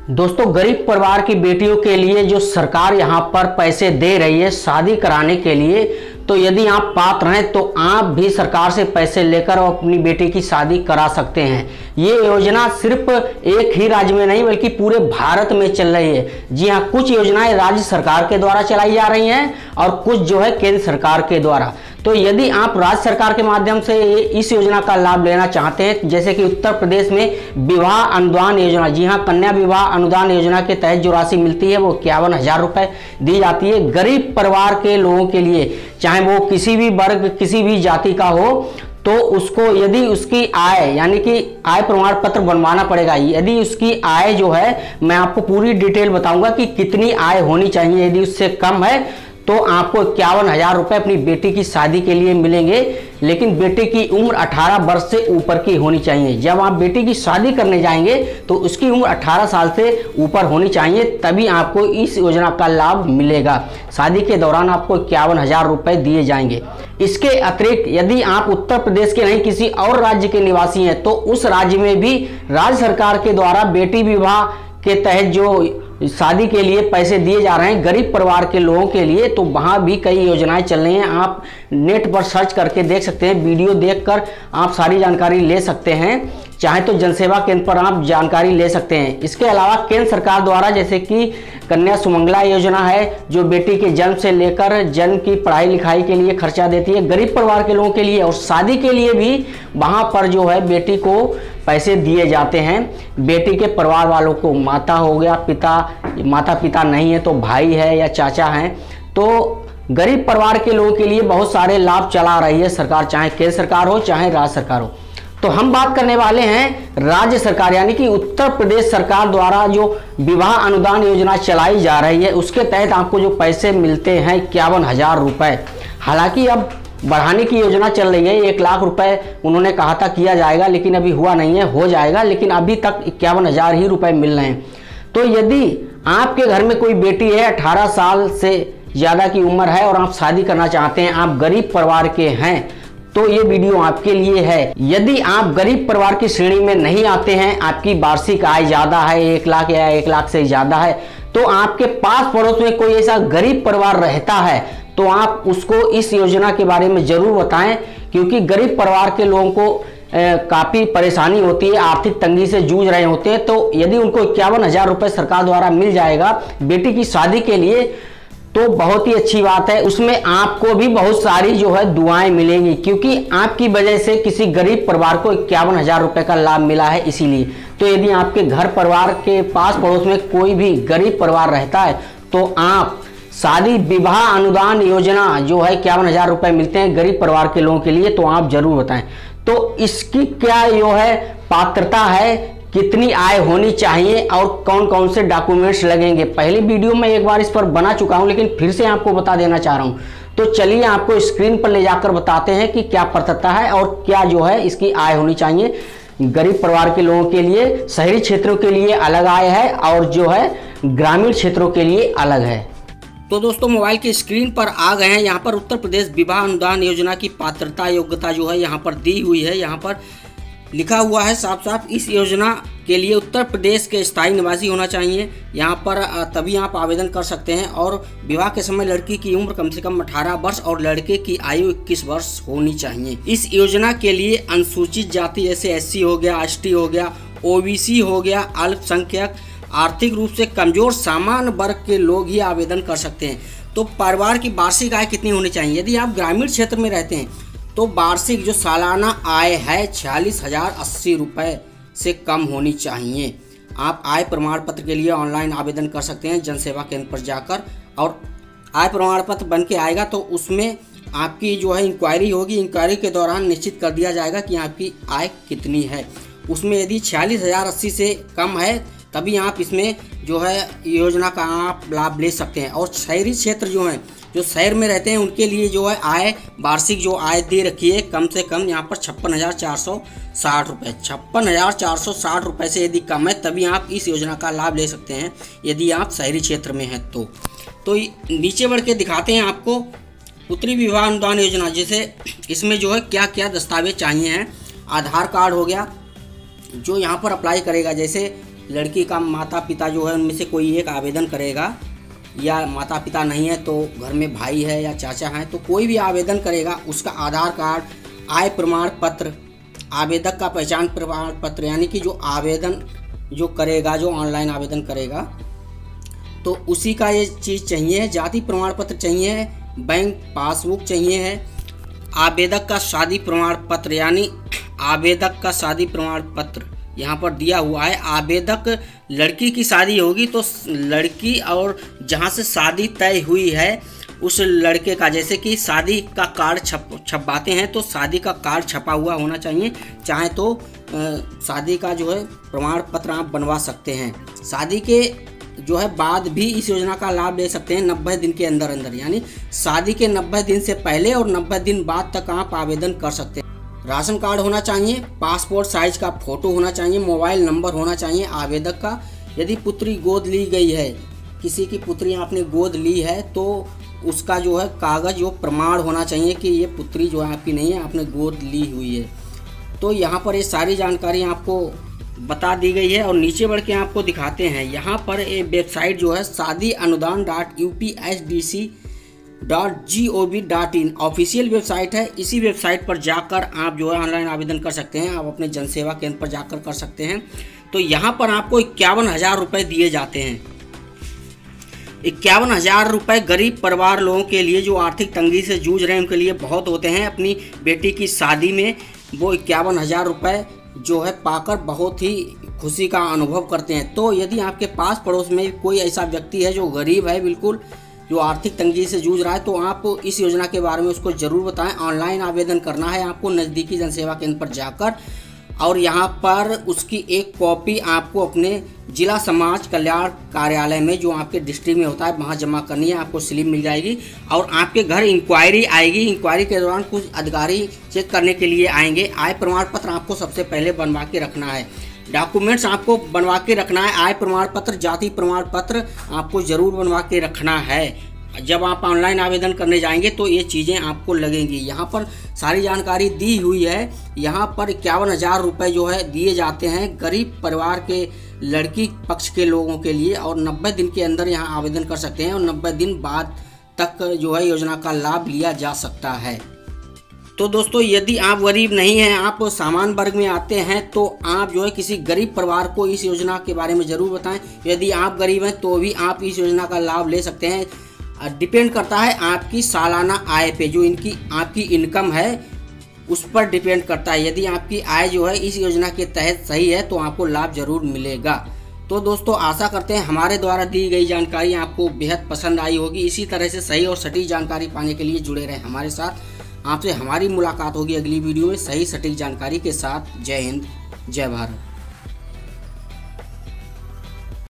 दोस्तों, गरीब परिवार की बेटियों के लिए जो सरकार यहाँ पर पैसे दे रही है शादी कराने के लिए, तो यदि आप पात्र हैं तो आप भी सरकार से पैसे लेकर अपनी बेटी की शादी करा सकते हैं। ये योजना सिर्फ एक ही राज्य में नहीं बल्कि पूरे भारत में चल रही है। जी हाँ, कुछ योजनाएं राज्य सरकार के द्वारा चलाई जा रही हैं और कुछ जो है केंद्र सरकार के द्वारा। तो यदि आप राज्य सरकार के माध्यम से इस योजना का लाभ लेना चाहते हैं, जैसे कि उत्तर प्रदेश में विवाह अनुदान योजना, जी हाँ, कन्या विवाह अनुदान योजना के तहत जो राशि मिलती है वो 51,000 रुपए दी जाती है गरीब परिवार के लोगों के लिए, चाहे वो किसी भी वर्ग किसी भी जाति का हो। तो उसको यदि उसकी आय यानी कि आय प्रमाण पत्र बनवाना पड़ेगा। यदि उसकी आय जो है, मैं आपको पूरी डिटेल बताऊंगा कि कितनी आय होनी चाहिए। यदि उससे कम है तो आपको 51,000 रुपए अपनी बेटी की शादी के लिए मिलेंगे, लेकिन बेटी की उम्र 18 वर्ष से ऊपर की होनी चाहिए। जब आप बेटी की शादी करने जाएंगे तो उसकी उम्र 18 साल से ऊपर होनी चाहिए, तभी आपको इस योजना का लाभ मिलेगा। शादी के दौरान आपको 51,000 रुपए दिए जाएंगे। इसके अतिरिक्त यदि आप उत्तर प्रदेश के नहीं किसी और राज्य के निवासी हैं तो उस राज्य में भी राज्य सरकार के द्वारा बेटी विवाह के तहत जो शादी के लिए पैसे दिए जा रहे हैं गरीब परिवार के लोगों के लिए, तो वहाँ भी कई योजनाएं चल रही हैं। आप नेट पर सर्च करके देख सकते हैं, वीडियो देखकर आप सारी जानकारी ले सकते हैं। चाहे तो जनसेवा केंद्र पर आप जानकारी ले सकते हैं। इसके अलावा केंद्र सरकार द्वारा जैसे कि कन्या सुमंगला योजना है, जो बेटी के जन्म से लेकर जन्म की पढ़ाई लिखाई के लिए खर्चा देती है गरीब परिवार के लोगों के लिए, और शादी के लिए भी वहाँ पर जो है बेटी को पैसे दिए जाते हैं। बेटी के परिवार वालों को, माता हो गया, माता पिता नहीं है तो भाई है या चाचा हैं, तो गरीब परिवार के लोगों के लिए बहुत सारे लाभ चला रही है सरकार, चाहे केंद्र सरकार हो चाहे राज्य सरकार हो। तो हम बात करने वाले हैं राज्य सरकार यानी कि उत्तर प्रदेश सरकार द्वारा जो विवाह अनुदान योजना चलाई जा रही है, उसके तहत आपको जो पैसे मिलते हैं 51,000 रुपए। हालांकि अब बढ़ाने की योजना चल रही है, 1 लाख रुपए उन्होंने कहा था किया जाएगा, लेकिन अभी हुआ नहीं है, हो जाएगा, लेकिन अभी तक 51,000 ही रुपए मिल रहे हैं। तो यदि आपके घर में कोई बेटी है, 18 साल से ज़्यादा की उम्र है और आप शादी करना चाहते हैं, आप गरीब परिवार के हैं, तो ये वीडियो आपके लिए है। यदि आप गरीब परिवार की श्रेणी में नहीं आते हैं, आपकी वार्षिक आय ज़्यादा है, 1 लाख या 1 लाख से ज़्यादा है, तो आपके पास पड़ोस में कोई ऐसा गरीब परिवार रहता है तो आप उसको इस योजना के बारे में ज़रूर बताएं, क्योंकि गरीब परिवार के लोगों को काफ़ी परेशानी होती है, आर्थिक तंगी से जूझ रहे होते हैं। तो यदि उनको 51,000 रुपये सरकार द्वारा मिल जाएगा बेटी की शादी के लिए तो बहुत ही अच्छी बात है। उसमें आपको भी बहुत सारी जो है दुआएं मिलेंगी, क्योंकि आपकी वजह से किसी गरीब परिवार को 51,000 रुपये का लाभ मिला है। इसीलिए तो यदि आपके घर परिवार के पास पड़ोस में कोई भी गरीब परिवार रहता है तो आप शादी विवाह अनुदान योजना जो है 51,000 रुपये मिलते हैं गरीब परिवार के लोगों के लिए, तो आप जरूर बताएं। तो इसकी क्या जो है पात्रता है, कितनी आय होनी चाहिए और कौन कौन से डॉक्यूमेंट्स लगेंगे, पहली वीडियो में एक बार इस पर बना चुका हूं, लेकिन फिर से आपको बता देना चाह रहा हूं। तो चलिए आपको स्क्रीन पर ले जाकर बताते हैं कि क्या पात्रता है और क्या जो है इसकी आय होनी चाहिए। गरीब परिवार के लोगों के लिए शहरी क्षेत्रों के लिए अलग आय है और जो है ग्रामीण क्षेत्रों के लिए अलग है। तो दोस्तों, मोबाइल की स्क्रीन पर आ गए हैं। यहाँ पर उत्तर प्रदेश विवाह अनुदान योजना की पात्रता योग्यता जो है यहाँ पर दी हुई है। यहाँ पर लिखा हुआ है साफ साफ, इस योजना के लिए उत्तर प्रदेश के स्थायी निवासी होना चाहिए। यहाँ पर तभी आप आवेदन कर सकते हैं, और विवाह के समय लड़की की उम्र कम से कम 18 वर्ष और लड़के की आयु 21 वर्ष होनी चाहिए। इस योजना के लिए अनुसूचित जाति जैसे SC हो गया, ST हो गया, OBC हो गया, अल्पसंख्यक, आर्थिक रूप से कमजोर, सामान्य वर्ग के लोग ही आवेदन कर सकते हैं। तो परिवार की वार्षिक आय कितनी होनी चाहिए? यदि आप ग्रामीण क्षेत्र में रहते हैं तो वार्षिक जो सालाना आय है 46,080 रुपये से कम होनी चाहिए। आप आय प्रमाण पत्र के लिए ऑनलाइन आवेदन कर सकते हैं जनसेवा केंद्र पर जाकर, और आय प्रमाण पत्र बन के आएगा तो उसमें आपकी जो है इंक्वायरी होगी। इंक्वायरी के दौरान निश्चित कर दिया जाएगा कि आपकी आय कितनी है। उसमें यदि 46,080 से कम है तभी आप इसमें जो है योजना का आप लाभ ले सकते हैं। और शहरी क्षेत्र जो हैं, जो शहर में रहते हैं, उनके लिए जो है आय वार्षिक जो आय दे रखी है कम से कम यहाँ पर 56,460 रुपये। 56,460 रुपये से यदि कम है तभी आप इस योजना का लाभ ले सकते हैं, यदि आप शहरी क्षेत्र में हैं तो नीचे बढ़ के दिखाते हैं आपको उत्तरी विवाह अनुदान योजना। जैसे इसमें जो है क्या क्या दस्तावेज चाहिए हैं। आधार कार्ड हो गया, जो यहाँ पर अप्लाई करेगा, जैसे लड़की का माता पिता जो है उनमें से कोई एक आवेदन करेगा, या माता पिता नहीं है तो घर में भाई है या चाचा है, तो कोई भी आवेदन करेगा उसका आधार कार्ड, आय प्रमाण पत्र, आवेदक का पहचान प्रमाण पत्र, यानी कि जो आवेदन जो करेगा, जो ऑनलाइन आवेदन करेगा तो उसी का ये चीज़ चाहिए है। जाति प्रमाण पत्र चाहिए है, बैंक पासबुक चाहिए है, आवेदक का शादी प्रमाण पत्र, यानी आवेदक का शादी प्रमाण पत्र यहाँ पर दिया हुआ है। आवेदक लड़की की शादी होगी तो लड़की और जहाँ से शादी तय हुई है उस लड़के का, जैसे कि शादी का कार्ड छपवाते हैं तो शादी का कार्ड छपा हुआ होना चाहिए, चाहे तो शादी का जो है प्रमाण पत्र आप बनवा सकते हैं। शादी के जो है बाद भी इस योजना का लाभ ले सकते हैं 90 दिन के अंदर अंदर, यानी शादी के 90 दिन से पहले और 90 दिन बाद तक आप आवेदन कर सकते हैं। राशन कार्ड होना चाहिए, पासपोर्ट साइज का फोटो होना चाहिए, मोबाइल नंबर होना चाहिए आवेदक का। यदि पुत्री गोद ली गई है, किसी की पुत्री आपने गोद ली है तो उसका जो है कागज़ जो प्रमाण होना चाहिए कि ये पुत्री जो है आपकी नहीं है, आपने गोद ली हुई है। तो यहाँ पर ये सारी जानकारी आपको बता दी गई है। और नीचे बढ़ के आपको दिखाते हैं, यहाँ पर एक वेबसाइट जो है shaadianudan.upsdc.gov.in ऑफिशियल वेबसाइट है। इसी वेबसाइट पर जाकर आप जो है ऑनलाइन आवेदन कर सकते हैं, आप अपने जनसेवा केंद्र पर जाकर कर सकते हैं। तो यहाँ पर आपको 51,000 रुपये दिए जाते हैं। 51,000 रुपये गरीब परिवार लोगों के लिए जो आर्थिक तंगी से जूझ रहे हैं उनके लिए बहुत होते हैं। अपनी बेटी की शादी में वो 51,000 रुपये जो है पाकर बहुत ही खुशी का अनुभव करते हैं। तो यदि आपके पास पड़ोस में कोई ऐसा व्यक्ति है जो गरीब है, बिल्कुल जो आर्थिक तंगी से जूझ रहा है, तो आप इस योजना के बारे में उसको ज़रूर बताएं। ऑनलाइन आवेदन करना है आपको नज़दीकी जनसेवा केंद्र पर जाकर, और यहाँ पर उसकी एक कॉपी आपको अपने जिला समाज कल्याण कार्यालय में जो आपके डिस्ट्रिक्ट में होता है वहाँ जमा करनी है। आपको स्लिप मिल जाएगी और आपके घर इंक्वायरी आएगी। इंक्वायरी के दौरान कुछ अधिकारी चेक करने के लिए आएंगे। आय प्रमाण पत्र आपको सबसे पहले बनवा के रखना है। डॉक्यूमेंट्स आपको बनवा के रखना है। आय प्रमाण पत्र, जाति प्रमाण पत्र आपको ज़रूर बनवा के रखना है। जब आप ऑनलाइन आवेदन करने जाएंगे तो ये चीज़ें आपको लगेंगी। यहाँ पर सारी जानकारी दी हुई है। यहाँ पर 51,000 रुपये जो है दिए जाते हैं गरीब परिवार के लड़की पक्ष के लोगों के लिए, और 90 दिन के अंदर यहाँ आवेदन कर सकते हैं और 90 दिन बाद तक जो है योजना का लाभ लिया जा सकता है। तो दोस्तों, यदि आप गरीब नहीं हैं, आप सामान्य वर्ग में आते हैं, तो आप जो है किसी गरीब परिवार को इस योजना के बारे में ज़रूर बताएं। यदि आप गरीब हैं तो भी आप इस योजना का लाभ ले सकते हैं। डिपेंड करता है आपकी सालाना आय पे, जो आपकी इनकम है उस पर डिपेंड करता है। यदि आपकी आय जो है इस योजना के तहत सही है तो आपको लाभ ज़रूर मिलेगा। तो दोस्तों, आशा करते हैं हमारे द्वारा दी गई जानकारी आपको बेहद पसंद आई होगी। इसी तरह से सही और सटीक जानकारी पाने के लिए जुड़े रहें हमारे साथ। आपसे हमारी मुलाकात होगी अगली वीडियो में सही सटीक जानकारी के साथ। जय हिंद, जय भारत।